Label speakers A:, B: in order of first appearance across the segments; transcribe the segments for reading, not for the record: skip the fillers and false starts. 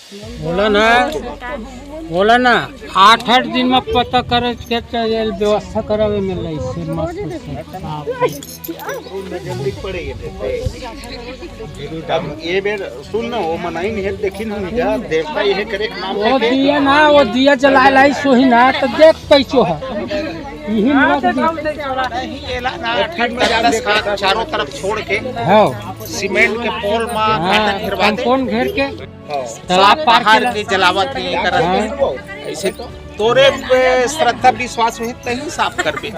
A: बोला ना 8 दिन में पता करे के चाहिए व्यवस्था करावे में इससे मस्त
B: ये बेर सुन ना वो मनाई नहीं देखिन हम जा देवता ये करे नाम
A: वो दिया जलाए लाई सोही ना तो देख पैसो है यही
B: चारों तरफ छोड़ के सीमेंट के पोल में
A: कंपाउंड घेर के
B: तालाब पार के जलावत नहीं करत ऐसे तोरे श्रद्धा विश्वास में तही साफ करबे।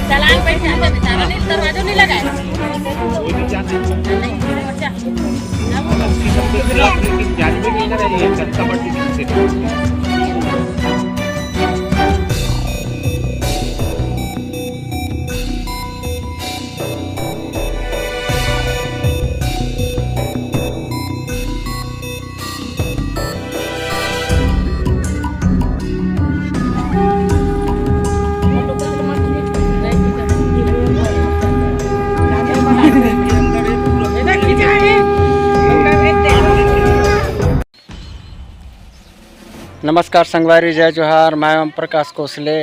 C: चलान पैसे आते बेचारा ने दरवाजा नहीं लगाया
A: नमस्कार संगवारी, जय जोहार। मैं ओम प्रकाश कोसले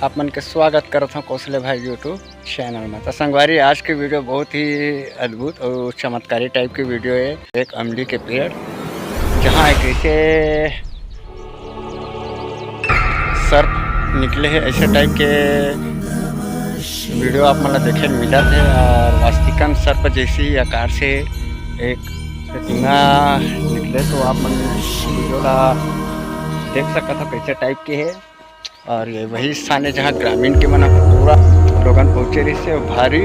A: आप मन के स्वागत करता हूँ कोसले भाई यूट्यूब चैनल में। तो संगवारी, आज की वीडियो बहुत ही अद्भुत और चमत्कारी टाइप की वीडियो है। एक अमली के पेड़ जहाँ एक ऐसे सर्प निकले हैं, ऐसे टाइप के वीडियो आप मतलब देखे मिला थे। और वास्तविकन सर्प जैसी आकार से एक प्रतिमा निकले, तो आप मन वीडियो देख सकता था कैसे टाइप के है। और ये वही स्थान है जहाँ ग्रामीण के मना पूरा लोगन पहुँचे रही से, भारी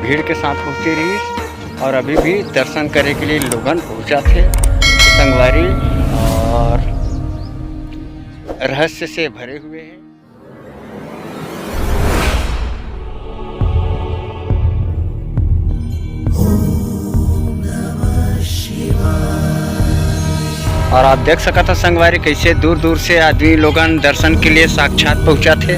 A: भीड़ के साथ पहुँचे रही। और अभी भी दर्शन करने के लिए लोगन पहुँचा थे संगवारी, और रहस्य से भरे हुए हैं। और आप देख सकते था संगवारी कैसे दूर दूर से आदमी लोगन दर्शन के लिए साक्षात पहुंचा थे।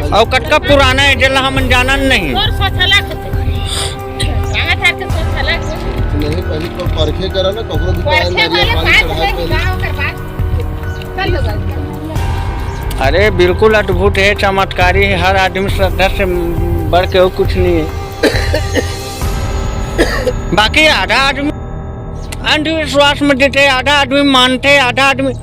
A: और कटका पुराना है जल हम जाना नहीं।
C: और
D: नहीं पहले तो परखे करा ना ककरो भी
A: अरे बिल्कुल अद्भुत है, चमत्कारी है। हर आदमी श्रद्धा से बढ़ के और कुछ नहीं है। बाकी आधा आदमी अंधविश्वास में देते, आधा आदमी मानते, आधा आदमी